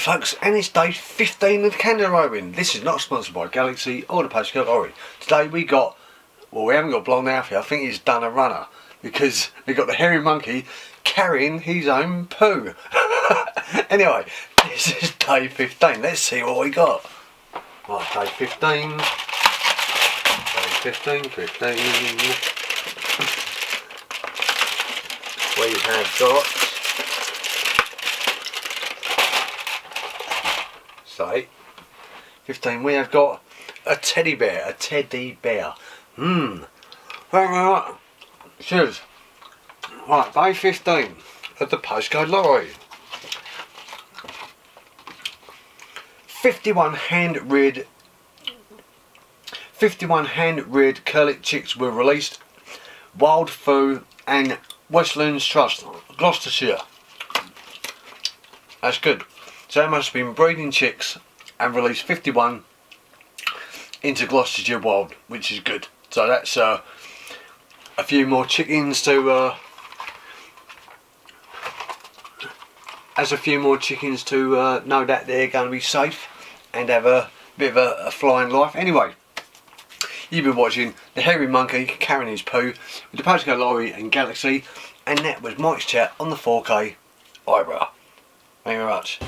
folks, and it's day 15 of candle rolling. This is not sponsored by Galaxy or the Postcode Lorry. Today we got, well, we haven't got Blonde Alfie. I think he's done a runner because we got the hairy monkey carrying his own poo. Anyway, this is day 15. Let's see what we got. Right, day 15. Day 15. We have got, say, 15. We have got a teddy bear. Right. Cheers. Right, day 15 of the Postcode Lorry. 51 hand-reared curlet chicks were released. Wild Foo and Westlands Trust, Gloucestershire. That's good. So they must have been breeding chicks and released 51 into Gloucestershire Wild, which is good. So that's a few more chickens to know that they're going to be safe and have a bit of a flying life. Anyway, you've been watching the hairy monkey carrying his poo with the Postcode Lorry and Galaxy, and that was Mike's chat on the 4K eyebrow. Thank you very much.